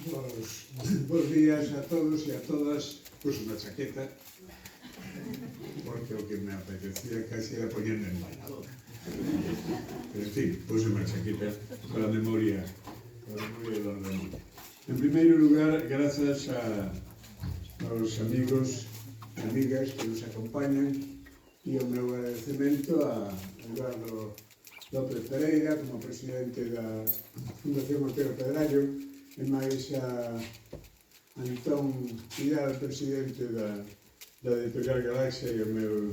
Bos días a todos e a todas. Puse unha chaqueta porque o que me apetecía casi era poñerme en bañador. Pero, en fin, puse unha chaqueta para a memoria de Don Ramón. En primeiro lugar, grazas aos amigos e amigas que nos acompañan e o meu agradecemento a Eduardo López Pereira como presidente da Fundación Otero Pedrallo e máis a Antón Vidal, presidente da Editorial Galaxia, e o meu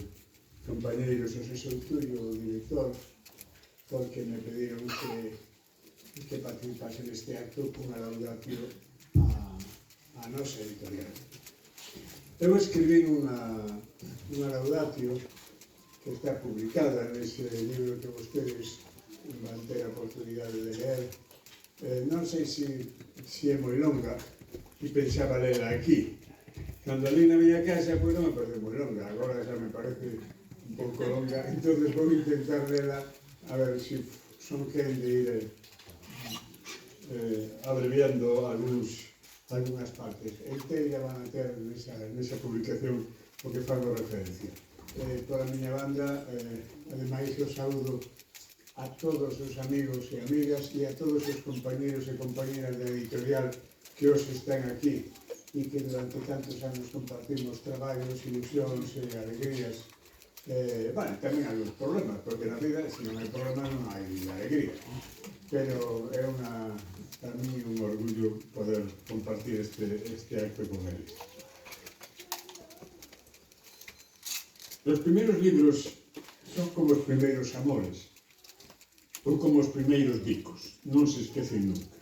compañeiro Xosé Souturio, o director, porque me pediron que participase neste acto cunha laudatio a nosa editorial. Eu escribí unha laudatio que está publicada nese libro que vostedes van ter a oportunidade de ler. Non sei se é moi longa e pensaba lela aquí. Cando li na miña casa, pois non me parece moi longa, agora xa me parece un pouco longa, entón vou intentar lela a ver se son quen de ir abreviando algunhas partes. Inteira van a ter nesa publicación porque fago referencia. Por a miña banda, ademais, eu saúdo a todos os amigos e amigas e a todos os compañeros e compañeras da editorial que hoxe están aquí e que durante tantos anos compartimos traballos, ilusións e alegrías. Tamén hai uns problemas, porque na vida, se non hai problemas, non hai alegría. Pero é para mí un orgullo poder compartir este acto con eles. Os primeiros libros son como os primeiros amores, ou como os primeiros bicos, non se esquecen nunca.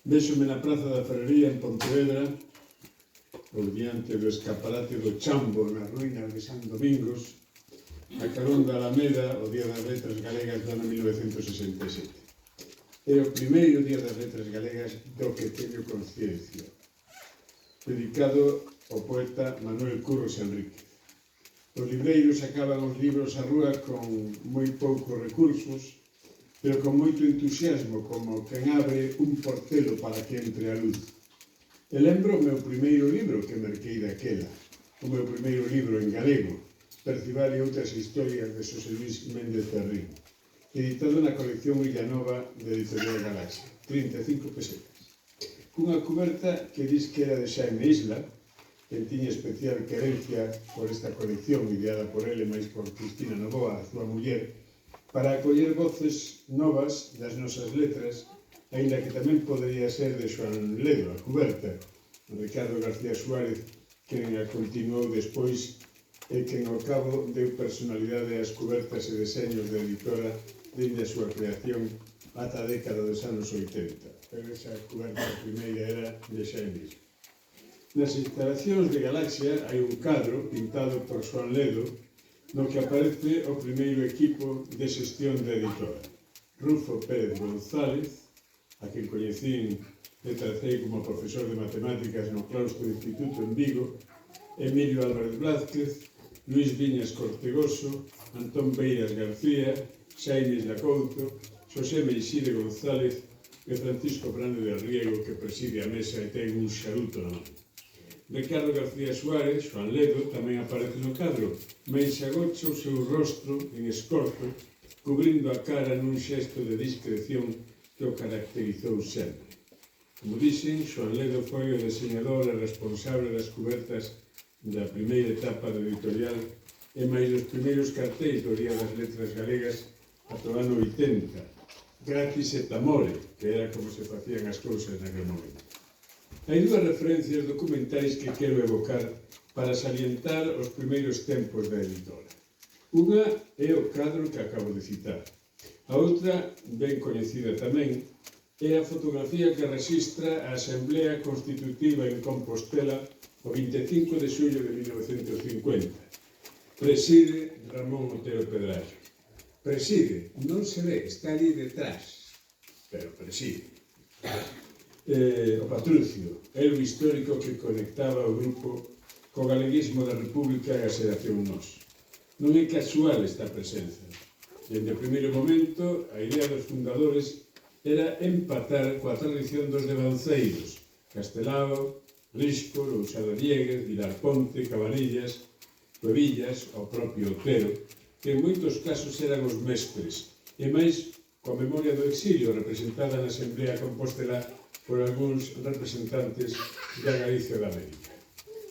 Véxome na Praza da Ferrería en Pontevedra, por diante do escaparate do Chambo nas ruínas de San Domingos, a carón da Alameda, o Día das Letras Galegas do ano 1967. É o primeiro Día das Letras Galegas do que teño conciencia, dedicado ao poeta Manuel Curros Enríquez. Os libreiros sacaban os libros á rúa con moi poucos recursos, pero con moito entusiasmo, como quen abre un portelo para que entre a luz. E lembro o meu primeiro libro que merquei daquela, o meu primeiro libro en galego, Percival e outras historias de Xosé Luis Méndez Ferrín, editado na colección Villanova de Editorial Galaxia, 35 pesetas. Cunha cuberta que dis que era de Xaime Isla, que tiña especial querencia por esta colección, ideada por ele, máis por Cristina Novoa, a súa muller, para acoller voces novas das nosas letras, aínda que tamén podería ser de Xoan Ledo, a cuberta, Ricardo García Suárez, quen a continuou despois e quen ao cabo deu personalidade ás cubertas e deseños da editora dende a súa creación ata a década dos anos 80. Pero esa cuberta primeira era de Xaime Isla. Nas instalacións de Galaxia hai un cadro pintado por Xoan Ledo no que aparece o primeiro equipo de xestión da editora. Rufo Pérez González, a quen coñecín e tracei como profesor de matemáticas no claustro do Instituto en Vigo, Emilio Álvarez Blázquez, Luis Viñas Cortegoso, Antón Beiras García, Xaime Isla Couto, Xosé Meixide González e Francisco Fernández del Riego, que preside a mesa e ten un xaruto na mão. Ricardo García Suárez, Xoan Ledo, tamén aparece no cadro, mais agocha o seu rostro en escorzo, cubrindo a cara nun xesto de discreción que o caracterizou sempre. Como dixen, Xoan Ledo foi o diseñador e responsable das cubertas da primeira etapa da editorial e máis dos primeiros cartéis do Día das Letras Galegas ata o ano 80, gratis et amore, que era como se facían as cousas naquele momento. Hai dúas referencias documentais que quero evocar para salientar os primeiros tempos da editora. Unha é o cadro que acabo de citar. A outra, ben coñecida tamén, é a fotografía que rexistra a Asamblea Constitutiva en Compostela o 25 de xullo de 1950. Preside Ramón Otero Pedrallo. Preside, non se ve, está ali detrás, pero preside. O Patrucio é o histórico que conectaba o grupo co galeguismo da República e a xeración Nós. Non é casual esta presenza. Dende o primeiro momento, a idea dos fundadores era empatar coa tradición dos devanceiros, Castelao, Risco, Lousada Dieguez, Vilar Ponte, Cabanillas, Cuevillas, o propio Otero, que en moitos casos eran os mestres, e máis coa memoria do exilio representada na Asamblea Compostela por algúns representantes da Galicia da América.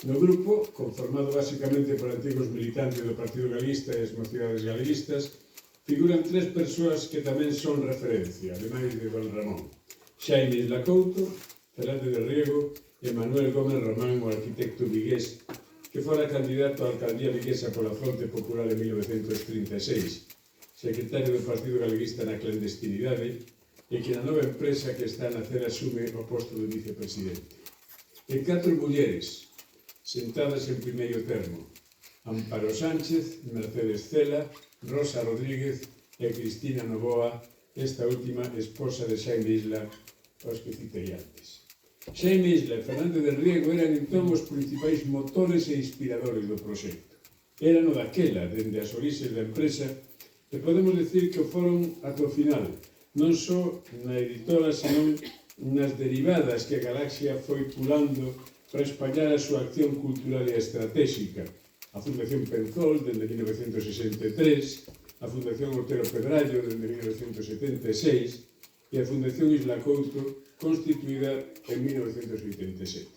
No grupo, conformado basicamente por antigos militantes do Partido Galeguista e as mocidades galeguistas, figuran tres persoas que tamén son referencia, ademais de Don Ramón: Xaime Isla Couto, Fernández de Riego e Manuel Gómez Román, o arquitecto vigués, que fora candidato á alcaldía viguesa pola Fronte Popular en 1936, secretario do Partido Galeguista na clandestinidade e que na nova empresa que está a nacer asume o posto de vicepresidente. E 4 mulleres sentadas en primeiro termo: Amparo Sánchez, Mercedes Cela, Rosa Rodríguez e Cristina Novoa, esta última esposa de Xaime Isla, os que citei antes. Xaime Isla e Fernández de Riego eran entón os principais motores e inspiradores do proxecto. Eran o daquela, dende as orixes da empresa, e podemos dicir que o foron ata o final, non só na editora, senón nas derivadas que a Galaxia foi pulando para espallar a súa acción cultural e estratégica. A Fundación Penzol, dende 1963, a Fundación Otero Pedrallo, dende 1976, e a Fundación Isla Couto, constituída en 1987.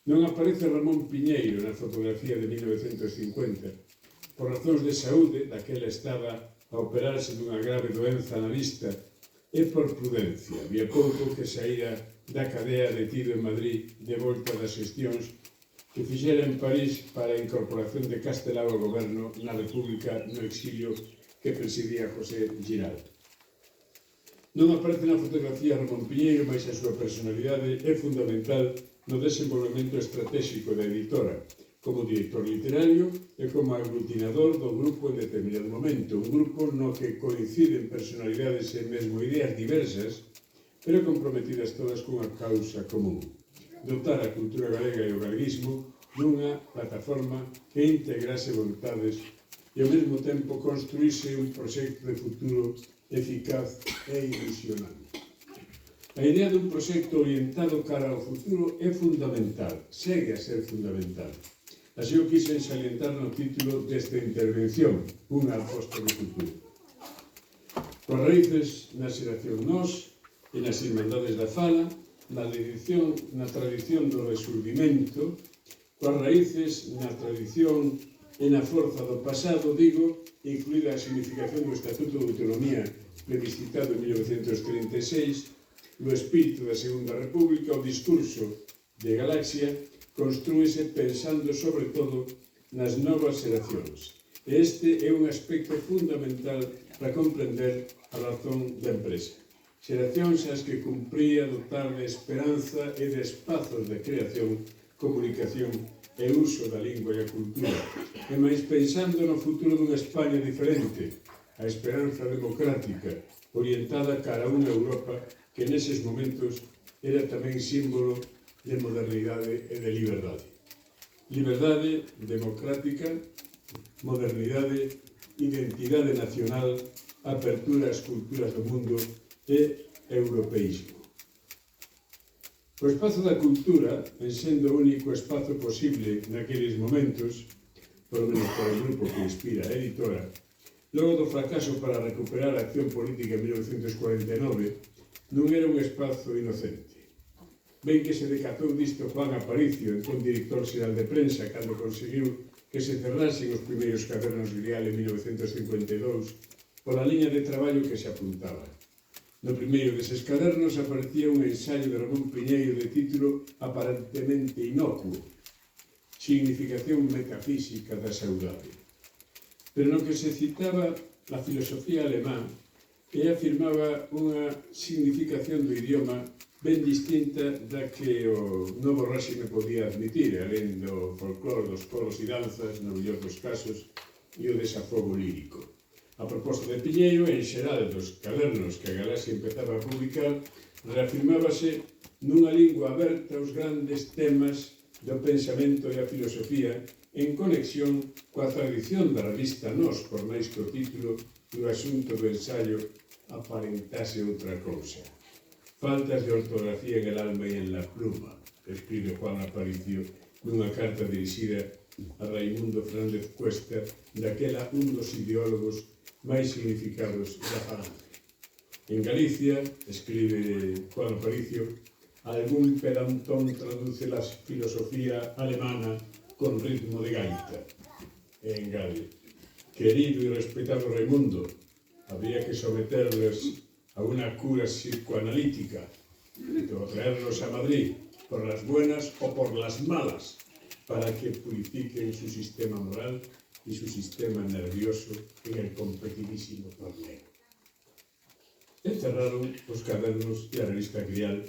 Non aparece Ramón Piñeiro na fotografía de 1950, por razóns de saúde, daquela estaba a operarse dunha grave doenza na vista, e por prudencia, vía pouco que saíra da cadea detido en Madrid de volta das xestións que fixera en París para a incorporación de Castelao ao goberno na República no exilio que presidía José Giral. Non aparece na fotografía Ramón Piñeiro, mas a súa personalidade é fundamental no desenvolvemento estratégico da editora, como director literario e como aglutinador do grupo en determinado momento, un grupo no que coinciden personalidades e mesmo ideas diversas, pero comprometidas todas cunha causa común: dotar a cultura galega e o galeguismo dunha plataforma que integrase voluntades e ao mesmo tempo construíse un proxecto de futuro eficaz e ilusionante. A idea dun proxecto orientado cara ao futuro é fundamental, segue a ser fundamental. Así o quixen salientar no título desta intervención, unha aposta do futuro. Coas raíces na xeración Nós e nas Irmandades da Fala, na tradición do Resurgimento, coas raíces na tradición e na forza do pasado, digo, incluída a significación do Estatuto de Autonomía plebiscitado en 1936, no espírito da Segunda República, o discurso de Galaxia construíse pensando sobre todo nas novas xeracións. E este é un aspecto fundamental para comprender a razón da empresa. Xeracións as que cumpría dotar de esperanza e de espazos de creación, comunicación e uso da lingua e a cultura, e máis pensando no futuro dunha España diferente, a esperanza democrática, orientada cara a unha Europa que neses momentos era tamén símbolo de modernidade e de liberdade. Liberdade democrática, modernidade, identidade nacional, apertura ás culturas do mundo e europeísmo. O espazo da cultura, en sendo o único espazo posible naqueles momentos, polo menos para o grupo que inspira a editora, logo do fracaso para recuperar a acción política en 1949, non era un espazo inocente. Ben que se decatou disto Juan Aparicio, entón director xeral de prensa, cando conseguiu que se cerrasen os primeiros cadernos Grial en 1952 pola liña de traballo que se apuntaba. No primeiro deses cadernos aparecía un ensaio de Ramón Piñeiro de título aparentemente inocuo: Significación metafísica da saudade. Pero no que se citaba a filosofía alemán e afirmaba unha significación do idioma ben distinta da que o novo réxime podía admitir, alén do folclore dos coros e danzas, no mellor dos casos, e o desafogo lírico. A proposta de Piñeiro, en xeral dos cadernos que a Galaxia empezaba a publicar, reafirmábase nunha lingua aberta aos grandes temas do pensamento e a filosofía en conexión coa tradición da revista Nós, por máis que o título do asunto do ensaio aparentase outra cousa. Faltas de ortografía en el alma y en la pluma, escribe Juan Aparicio nunha carta dirixida a Raimundo Fernández Cuesta, daquela un dos ideólogos máis significados da falange. En Galicia, escribe Juan Aparicio, algún pedantón traduce la filosofía alemana con ritmo de gaita. E engade, querido y respetado Raimundo, habría que someterles a una cura psicoanalítica, o traerlos a Madrid por las buenas o por las malas, para que purifiquen su sistema moral y su sistema nervioso en el competidísimo torneo. Encerraron os cadernos e a revista Grial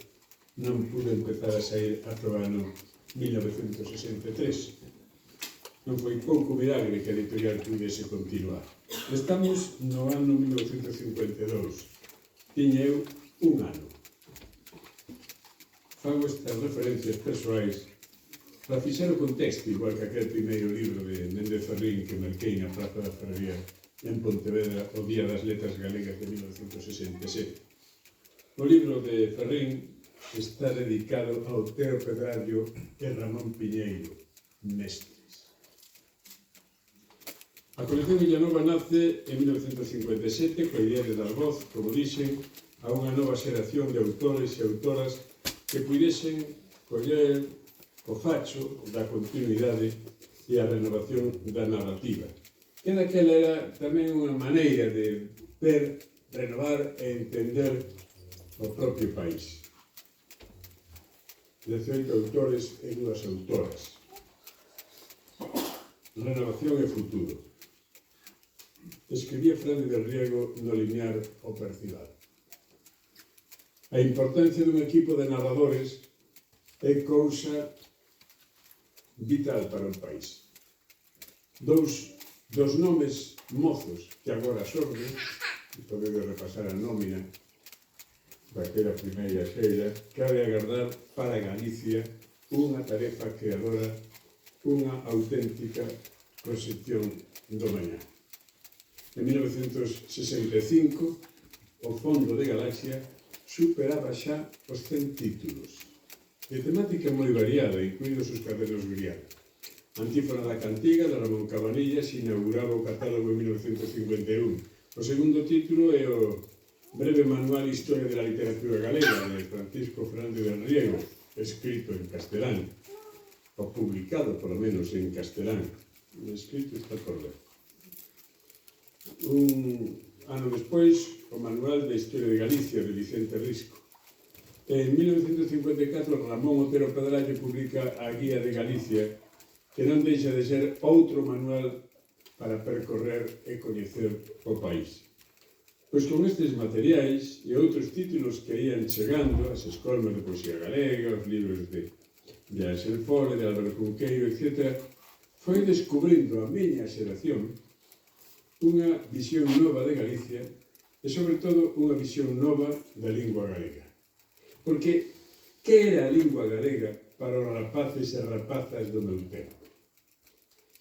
non pudo empezar a sair ata o ano 1963. Non foi pouco milagre que a editorial pudese continuar. Estamos no ano 1952. Tiña eu un ano. Fago estas referencias persoais para fixar o contexto, igual que aquel primeiro libro de Méndez Ferrín que marquei na Praza da Ferrería en Pontevedra o Día das Letras Galegas de 1967. O libro de Ferrín está dedicado a Otero Pedrallo e Ramón Piñeiro, mestres. A colección Villanova nace en 1957 coa idea de dar voz, como dixen, a unha nova xeración de autores e autoras que puidesen coller o facho da continuidade e a renovación da narrativa. Que daquela era tamén unha maneira de ver, renovar e entender o propio país. 18 autores e 2 autoras. Renovación e futuro. Escribía Frade del Riego no Limiar o Percival. A importancia dun equipo de narradores é cousa vital para o país. Dos nomes mozos que agora xorden, podedes repasar a nómina daquela primeira xeira, cabe agardar para Galicia unha tarefa creadora, unha auténtica proxección do mañá. En 1965, o Fondo de Galaxia superaba xa os 100 títulos. De temática moi variada, incluídos os cadernos Grial. Antífona da Cantiga, de Ramón Cabanillas, inauguraba o catálogo en 1951. O segundo título é o Breve Manual Historia de la Literatura Galega, de Francisco Fernández del Riego, escrito en castelán, o publicado, polo menos, en castelán. O escrito está por ver. Un ano despois, o Manual de Historia de Galicia, de Vicente Risco. En 1954, Ramón Otero Pedrallo publica a Guía de Galicia, que non deixa de ser outro manual para percorrer e coñecer o país. Pois con estes materiais e outros títulos que ian chegando, as escolmas de poesía galega, os libros de Axel Fole, de Álvaro Cunqueiro, etc., foi descubrindo a miña xeración unha visión nova de Galicia e, sobre todo, unha visión nova da lingua galega. Porque, que era a lingua galega para os rapaces e rapazas do meu tempo?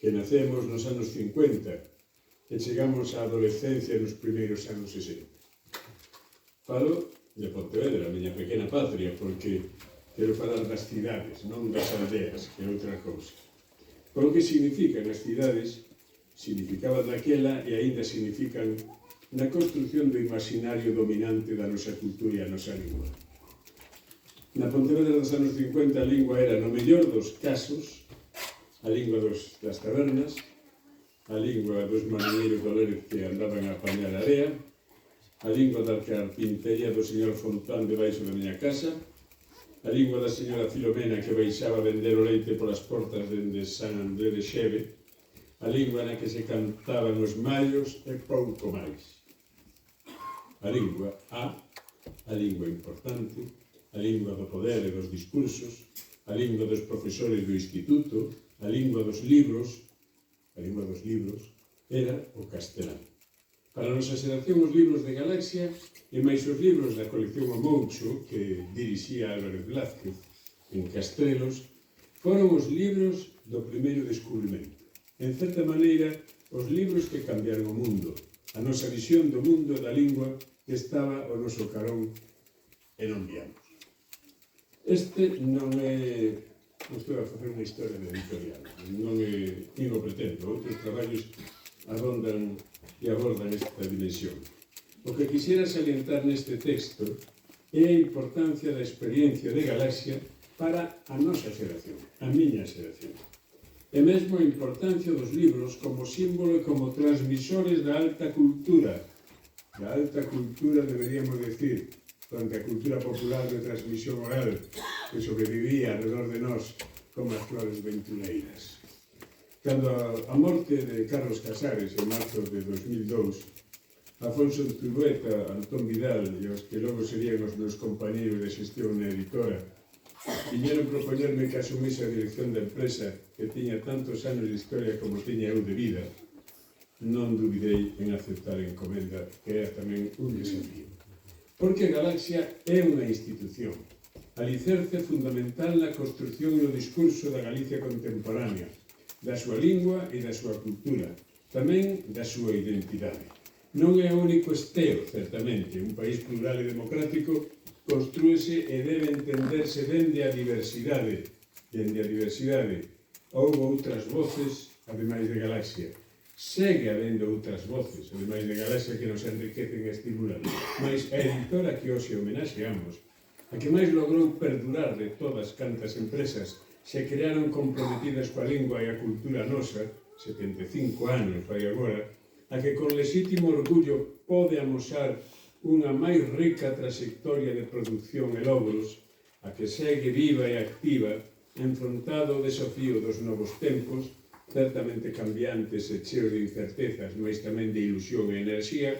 Que nacemos nos anos 50 e chegamos á adolescencia nos primeiros anos 60. Falo de Pontevedra, a miña pequena patria, porque quero falar das cidades, non das aldeas, que é outra cousa. Por o que significan as cidades, significaban daquela e aínda significan na construción do imaginario dominante da nosa cultura e a nosa lingua. Na Pontevedra dos anos 50 a lingua era, no mellor dos casos, a lingua das tabernas, a lingua dos mariñeiros do Lérez que andaban a apañar area, a lingua da carpintería do señor Fontán debaixo da miña casa, a lingua da señora Filomena que baixaba a vender o leite polas portas dende San André de Xeve, a lingua na que se cantaban os mallos e pouco máis. A lingua a lingua importante, a lingua do poder e dos discursos, a lingua dos profesores do instituto, a lingua dos libros era o castelán. Para a nosa xeración, os libros de Galaxia e máis os libros da colección O Moucho, que dirixía Álvarez Blázquez en Castrelos, foron os libros do primeiro descubrimento. En certa maneira, os libros que cambiaron o mundo, a nosa visión do mundo e da lingua que estaba ao noso carón e non viamos. Este non é... Non estou a facer unha historia de editorial, non o pretendo. Outros traballos abordan esta dimensión. O que quixera salientar neste texto é a importancia da experiencia de Galaxia para a nosa xeración, a miña xeración. E mesmo a importancia dos libros como símbolo e como transmisores da alta cultura. Da alta cultura, deberíamos decir, durante a cultura popular de transmisión oral que sobrevivía alrededor de nós como as flores ventureiras. Cando a morte de Carlos Casares en marzo de 2002, Afonso Turueta, Antón Vidal e os que logo serían os meus compañeiros de xestión na editora viñeron propoñerme que asumise a dirección da empresa que tiña tantos anos de historia como tiña eu de vida. Non dubidei en aceptar a encomenda, que era tamén un desafío. Porque Galaxia é unha institución, alicerce fundamental na construción e no discurso da Galicia contemporánea, da súa lingua e da súa cultura, tamén da súa identidade. Non é o único esteo, certamente. Un país plural e democrático construíse e debe entenderse dende a diversidade. Dende a diversidade. Houve outras voces, ademais de Galaxia. Segue habendo outras voces, ademais de Galaxia, que nos enriquecen e estimulan. Mas a editora que hoxe homenaxeamos, a que máis logrou perdurar de todas cantas empresas se crearon comprometidas coa lingua e a cultura nosa, 75 anos vai agora, a que con lexítimo orgullo pode amosar unha máis rica trayectoria de produción e logros, a que segue viva e activa, enfrontado ao desafío dos novos tempos, certamente cambiantes e cheos de incertezas, mas tamén de ilusión e enerxía,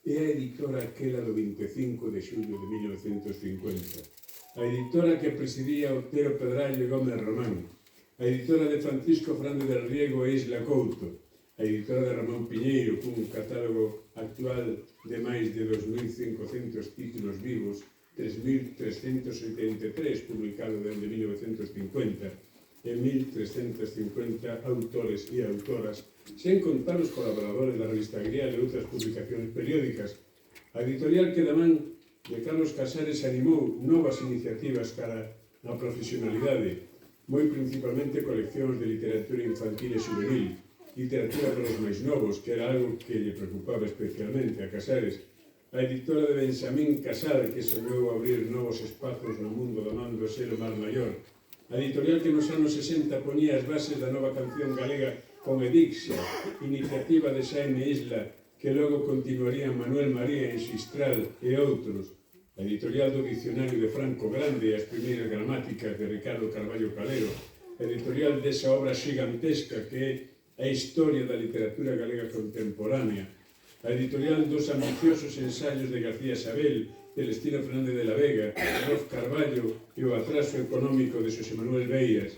é a editora aquela do 25 de xullo de 1950. A editora que presidía Otero Pedrallo e Gómez Román, a editora de Francisco Fernández del Riego e Isla Couto, a editora de Ramón Piñeiro, cun catálogo actual de máis de 2.500 títulos vivos, 3.383 publicado desde 1950, e 1.350 autores e autoras, sen contar os colaboradores da revista Grial e outras publicacións periódicas. A editorial que da man de Carlos Casares animou novas iniciativas cara a profesionalidade, moi principalmente coleccións de literatura infantil e juvenil, literatura para os máis novos, que era algo que lle preocupaba especialmente a Casares. A editora de Benxamín Casal, que soñou abrir novos espazos no mundo domando o selo Mar Maior. A editorial que nos anos 60 ponía as bases da nova canción galega con Edixia, iniciativa de Xaime Isla, que logo continuarían Manuel María en Xistral e outros. A editorial do Dicionario de Franco Grande e as primeiras gramáticas de Ricardo Carballo Calero. A editorial desa obra xigantesca que é a historia da literatura galega contemporánea. A editorial dos ambiciosos ensaios de García Sabel, Celestino Fernández de la Vega, Rolf Carballo e o atraso económico de Xosé Manuel Beiras.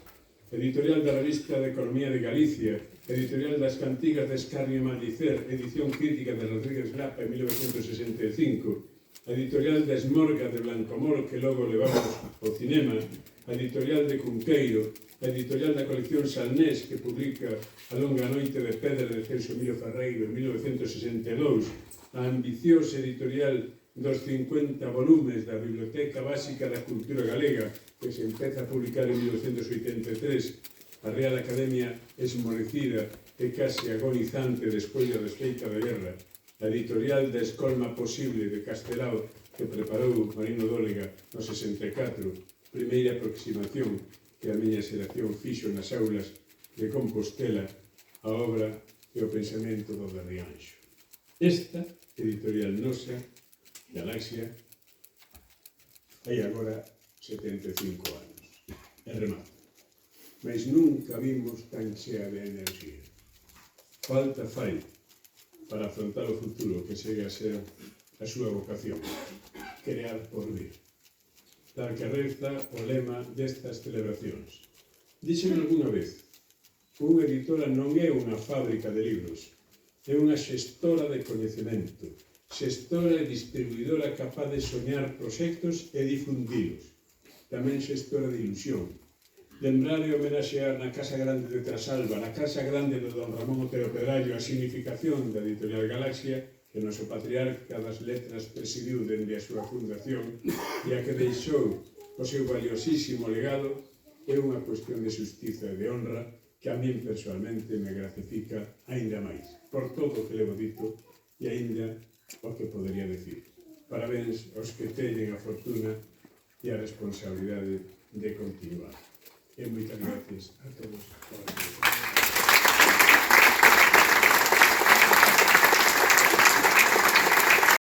Editorial da Revista de Economía de Galicia, editorial das Cantigas de Escarnio e Maldicer, edición crítica de Rodríguez Lapa en 1965, editorial da Esmorga de Blancomor, que logo levamos ao cinema, editorial de Cunqueiro, editorial da colección Salnés, que publica A longa noite de pedra de Celso Emilio Ferreiro en 1962, a ambiciosa editorial dos 50 volumes da Biblioteca Básica da Cultura Galega, que se empeza a publicar en 1983, a Real Academia esmorecida e case agonizante despois da desfeita da guerra, a editorial da Escolma Posible de Castelao, que preparou Marino Dólega no 64, primeira aproximación que a miña xeración fixo nas aulas de Compostela a obra e o pensamento do de Rianxo. Esta editorial nosa, Galaxia, hai agora 75 anos. E remata. Mas nunca vimos tan chea de enerxía. Falta fai para afrontar o futuro que segue a ser a súa vocación, crear por vir. Tal que resta o lema destas celebracións. Dixen algunha vez, unha editora non é unha fábrica de libros, é unha xestora de coñecemento, xestora e distribuidora capaz de soñar proxectos e difundilos. Tamén xestora de ilusión. Lembrar e homenaxear na Casa Grande de Trasalba, na Casa Grande do Don Ramón Otero Pedrallo, a significación da editorial Galaxia que o noso patriarca das letras presidiu dende a súa fundación e a que deixou o seu valiosísimo legado, é unha cuestión de xustiza e de honra que a min personalmente me gratifica aínda máis, por todo o que levo dito e aínda o que podería decir. Parabéns aos que teñen a fortuna e a responsabilidade de continuar. E moitas gracias a todos.